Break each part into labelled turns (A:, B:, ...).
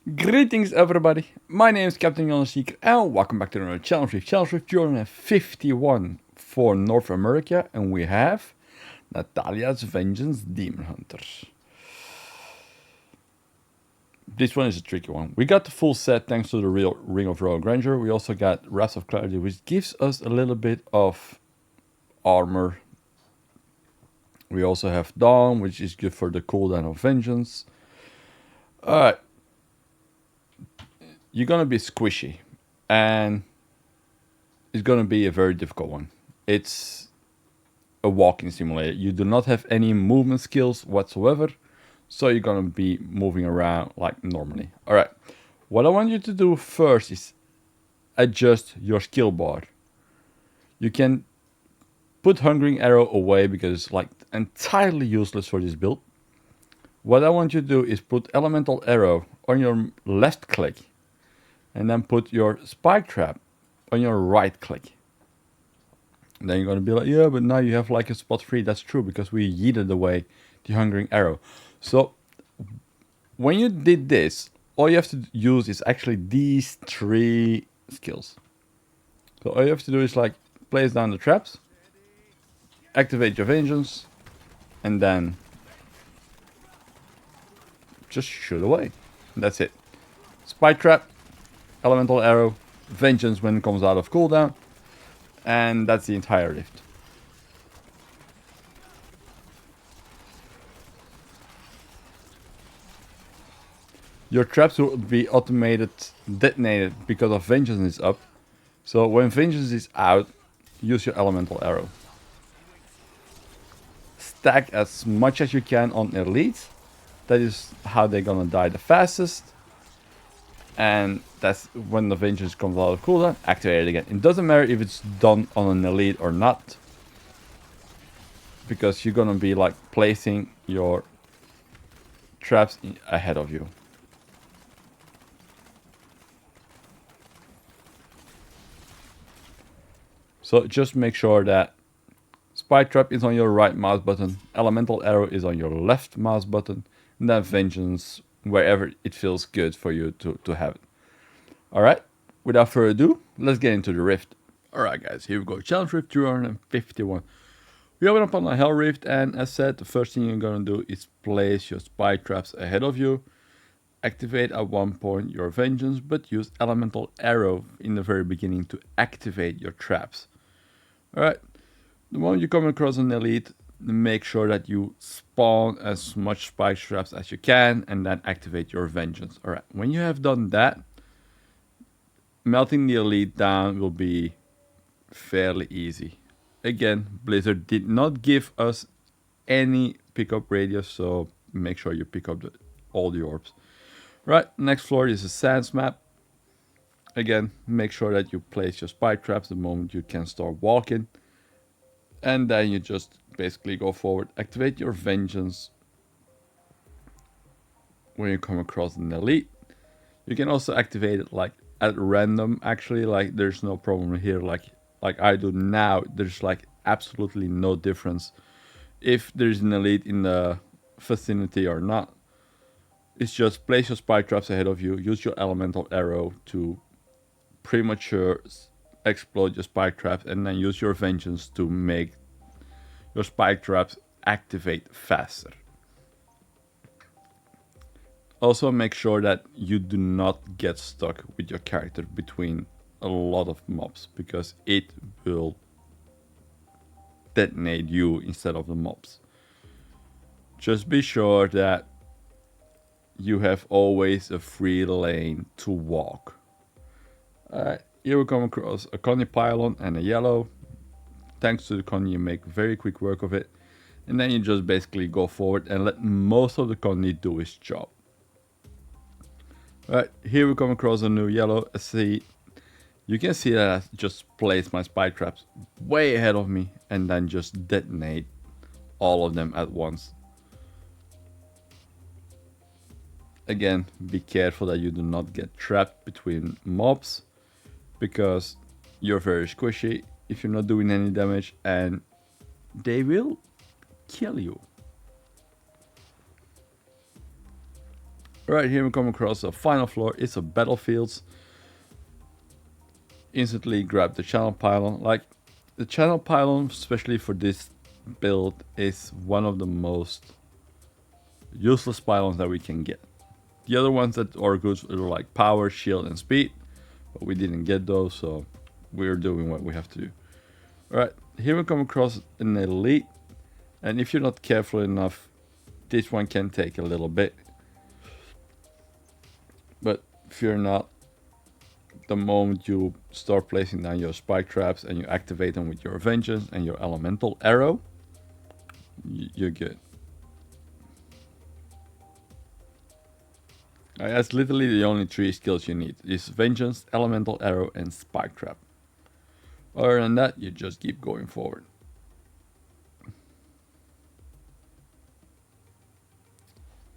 A: Greetings everybody, my name is Captain HonorSeeker and welcome back to another Challenge Rift. Challenge Rift Journal 51 for North America, and we have Natalya's Vengeance Demon Hunters. This one is a tricky one. We got the full set thanks to the real Ring of Royal Grandeur. We also got Wrath of Clarity, which gives us a little bit of armor. We also have Dawn, which is good for the cooldown of Vengeance. Alright. You're gonna be squishy, and it's gonna be a very difficult one. It's a walking simulator. You do not have any movement skills whatsoever, so you're gonna be moving around like normally. All right, what I want you to do first is adjust your skill bar. You can put Hungering Arrow away because it's like entirely useless for this build. What I want you to do is put Elemental Arrow on your left click, and then put your Spike Trap on your right click. And then you're going to be like, yeah, but now you have like a spot free. That's true, because we yeeted away the Hungering Arrow. So when you did this, all you have to use is actually these three skills. So all you have to do is like place down the traps, activate your Vengeance, and then just shoot away. And that's it. Spike Trap, Elemental Arrow, Vengeance when it comes out of cooldown, and that's the entire rift. Your traps will be automated detonated because of Vengeance is up. So when Vengeance is out, use your Elemental Arrow. Stack as much as you can on Elite. That is how they're gonna die the fastest. And that's when the Vengeance comes out of cooldown, activate it again. It doesn't matter if it's done on an Elite or not, because you're gonna be like placing your traps ahead of you. So just make sure that Spike Trap is on your right mouse button, Elemental Arrow is on your left mouse button, and then Vengeance wherever it feels good for you to have it. Alright, without further ado, let's get into the Rift. Alright guys, here we go. Challenge Rift 251. We open up on a Hellrift, and as said, the first thing you're gonna do is place your Spike Traps ahead of you. Activate at one point your Vengeance, but use Elemental Arrow in the very beginning to activate your traps. Alright, the moment you come across an Elite, make sure that you spawn as much Spike Traps as you can, and then activate your Vengeance. Alright, when you have done that, melting the Elite down will be fairly easy. Again, Blizzard did not give us any pickup radius, so make sure you pick up all the orbs. Right, next floor is a Sands map. Again, make sure that you place your Spike Traps the moment you can start walking. And then you just basically go forward, activate your Vengeance when you come across an Elite. You can also activate it like at random, actually, like there's no problem here, like I do now. There's like absolutely no difference if there's an Elite in the vicinity or not. It's just place your Spike Traps ahead of you, use your Elemental Arrow to premature explode your Spike Traps, and then use your Vengeance to make your Spike Traps activate faster. Also make sure that you do not get stuck with your character between a lot of mobs, because it will detonate you instead of the mobs. Just be sure that you have always a free lane to walk. Alright, here we come across a Conduit Pylon and a yellow. Thanks to the Conduit, you make very quick work of it. And then you just basically go forward and let most of the Conduit do its job. Alright, here we come across a new yellow. You can see that I just placed my Spike Traps way ahead of me and then just detonate all of them at once. Again, be careful that you do not get trapped between mobs, because you're very squishy if you're not doing any damage, and they will kill you. Right here we come across a final floor. It's a battlefields. Instantly grab the channel pylon. Like the channel pylon, especially for this build, is one of the most useless pylons that we can get. The other ones that are good are like power, shield, and speed, but we didn't get those, so we're doing what we have to do. Alright, here we come across an elite, and if you're not careful enough, this one can take a little bit. But fear not, the moment you start placing down your spike traps and you activate them with your vengeance and your elemental arrow, you're good. That's literally the only 3 skills you need. Is vengeance, elemental arrow, and spike trap. Other than that, you just keep going forward.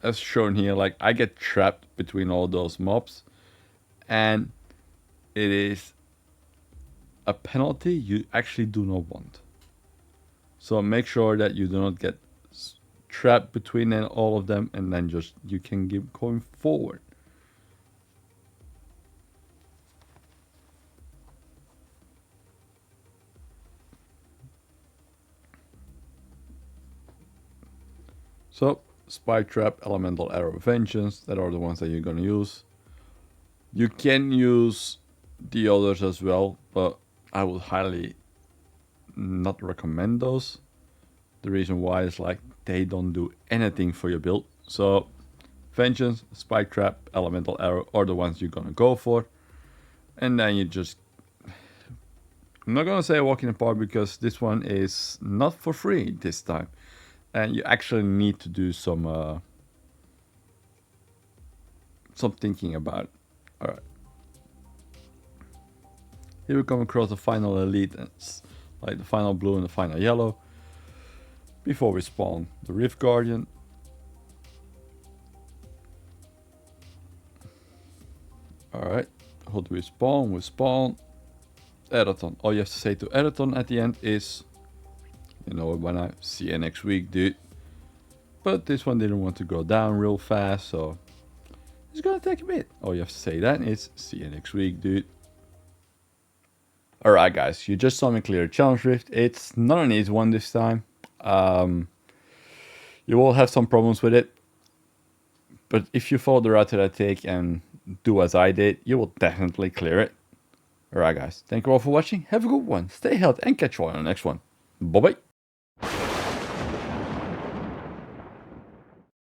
A: As shown here, like I get trapped between all those mobs, and it is a penalty you actually do not want. So make sure that you do not get trapped between all of them, and then just you can keep going forward. So spike trap, elemental arrow, vengeance, that are the ones that you're gonna use. You can use the others as well, but I would highly not recommend those. The reason why is like they don't do anything for your build. So vengeance, spike trap, elemental arrow are the ones you're gonna go for, and then you just, I'm not gonna say a walk in the park because this one is not for free this time, and you actually need to do some thinking about it. All right, here we come across the final elite, and it's like the final blue and the final yellow. Before we spawn the Rift Guardian. Alright, how do we spawn? We spawn Eraton. All you have to say to Eraton at the end is, you know it by now, see you next week, dude. But this one didn't want to go down real fast, so it's gonna take a bit. All you have to say then is, see you next week, dude. Alright guys, you just saw me clear a challenge rift. It's not an easy one this time. You will have some problems with it, but if you follow the route that I take and do as I did, you will definitely clear it. Alright guys, thank you all for watching, have a good one, stay healthy, and catch you all on the next one. Bye bye.